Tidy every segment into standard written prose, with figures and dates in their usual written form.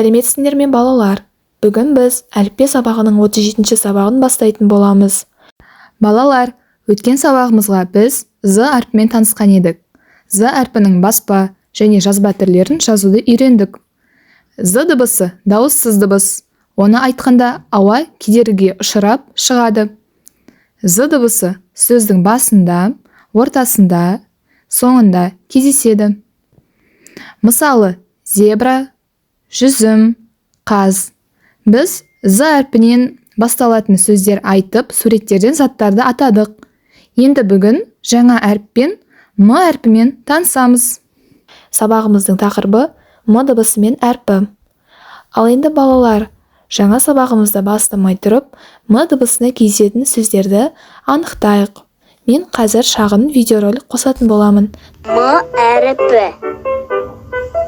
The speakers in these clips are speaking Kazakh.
Сәлеметсіңдер ме балалар? Бүгін біз әліппе сабағының 37-ші сабағын бастайтын боламыз. Балалар, өткен сабағымызға біз з әрпімен танысқан едік. З әрпінің баспа және жазба түрлерін жазуды үйрендік. З дыбысы дауыссыз дыбыс. Оны айтқанда ауа кедергіге ұшырап шығады. З дыбысы сөздің басында, ортасында, соңында кездеседі. Мысалы, зебра, жүзім, қаз. Біз з әрпінен басталатын сөздер айтып, суреттерден заттарды атадық. Енді бүгін жаңа әріппен м әрпімен танысамыз. Сабағымыздың тақырыбы м дыбысымен әрпі. Ал енді балалар, жаңа сабағымызды бастамай тұрып, м дыбысына кездесетін сөздерді анықтайық. Мен қазір шағын видеоролик қосатын боламын. М әріпі.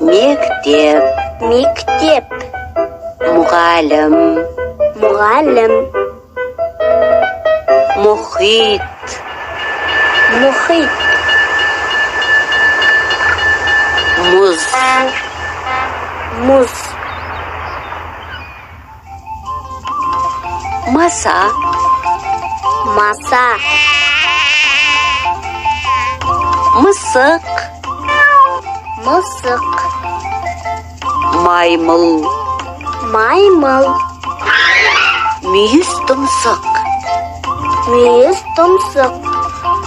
Мектеп, мектеп. Мұғалім, мұғалім. Мұхит, мұхит. Мұз, мұз. Маса, маса. Мысық, мысық. Маймыл, маймыл. Мүйіз тұмсық, мүйіз тұмсық.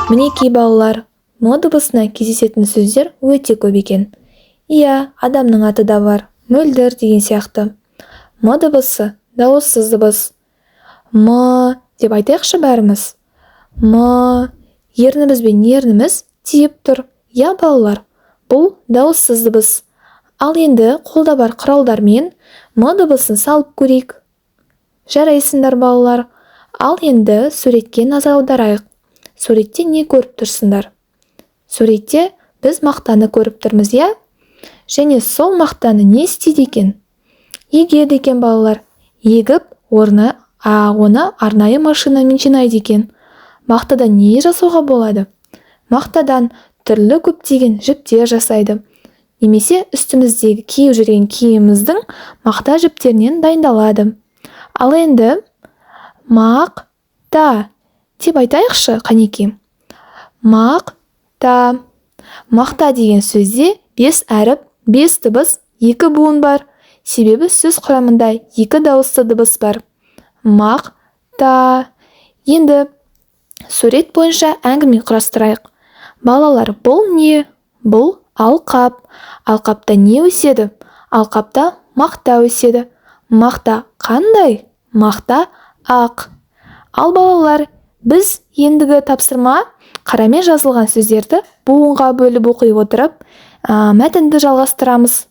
Мінекей балалар, м дыбысына кездесетін сөздер өте көп екен. Иә, адамның аты да бар, мөлдір деген сияқты. М дыбысы дауыссыз дыбыс. М деп айтайықшы бәріміз. М, ерніміз бен ерніміз тиіп тұр. Иә балалар, бұл дауыссыз дыбыс. Ал енді қолда бар құралдармен м дыбысын салып көрейік. Жарайсыңдар балалар. Ал енді суретке назар аударайық. Суретте не көріп тұрсыңдар? Суретте біз мақтаны көріп тұрмыз, иә? Және сол мақтаны не істейді екен? Егеді екен балалар. Егіп, оны арнайы машинамен жинайды екен. Мақтадан не жасауға болады? Мақтадан түрлі көптеген жіптер жасайды. Немесе үстіміздегі киіп жүрген киіміміздің мақта жіптерінен дайындалады. Ал енді мақта деп айтайықшы, қанеки. Мақта. Мақта деген сөзде 5 әріп, 5 дыбыс, 2 буын бар. Себебі сөз құрамында 2 дауысты дыбыс бар. Мақта. Енді сурет бойынша әңгіме құрастырайық. Балалар, бұл не? Бұл алқап. Алқапта не өседі? Алқапта мақта өседі. Мақта қандай? Мақта ақ. Ал балалар, біз ендігі тапсырма қарамен жазылған сөздерді буынға бөліп оқи отырып, мәтінді жалғастырамыз.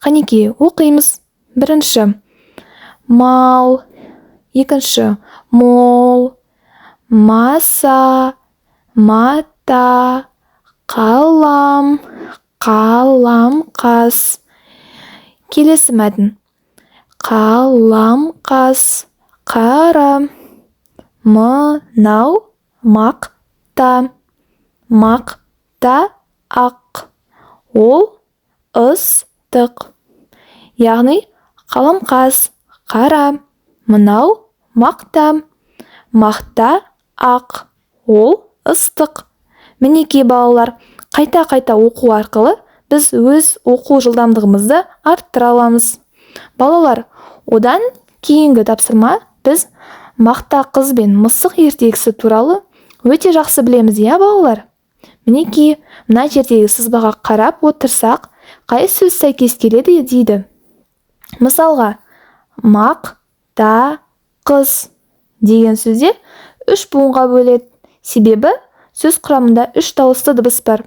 Қанеки, оқимыз. Бірінші мал, екінші мол, маса, мата, қалам, қаламқас. Келесі мәтін. Қаламқас, қара, мынау мақта, мақта ақ, ол ыстық. Яғни қаламқас, қара, мынау мақта, мақта ақ, ол ыстық. Мінекей балалар, қайта-қайта оқу арқылы біз өз оқу жылдамдығымызды арттыра аламыз. Балалар, одан кейінгі тапсырма біз мақта қыз бен мысық ертегісі туралы өте жақсы білеміз, иә балалар? Мінекей, мына жердегі сызбаға қарап отырсақ, қай сөз сәйкес келеді дейді. Мысалға, мақта қыз деген сөзде 3 буынға бөледі. Себебі сөз құрамында 3 дауысты дыбыс бар.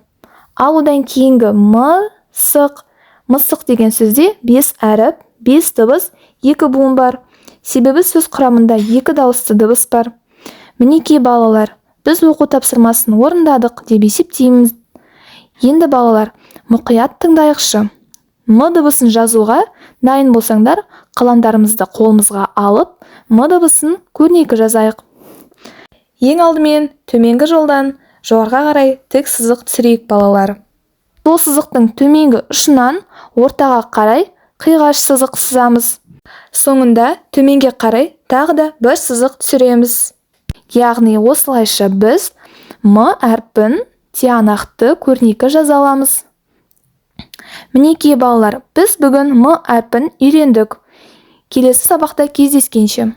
Ал одан кейінгі мысық. Мысық деген сөзде 5 әріп, 5 дыбыс, 2 буын бар. Себебі сөз құрамында 2 дауысты дыбыс бар. Мінекей балалар, біз оқу тапсырмасын орындадық деп есептейміз. Енді балалар, мұқият тыңдайықшы. М дыбысын жазуға дайын болсаңдар, қаламдарымызды қолымызға алып, м дыбысын көрнекі жазайық. Ең алдымен төменгі жолдан жоғарыға қарай тік сызық түсірейік балалар. Сол сызықтың төменгі ұшынан ортаға қарай қиғаш сызық сызамыз. Соңында төменге қарай тағы да бір сызық түсіреміз. Яғни осылайша біз М әрпін тиянақты көрнекі жаза аламыз. Мінекей балалар, біз бүгін М әрпін үйрендік. Келесі сабақта кездескенше.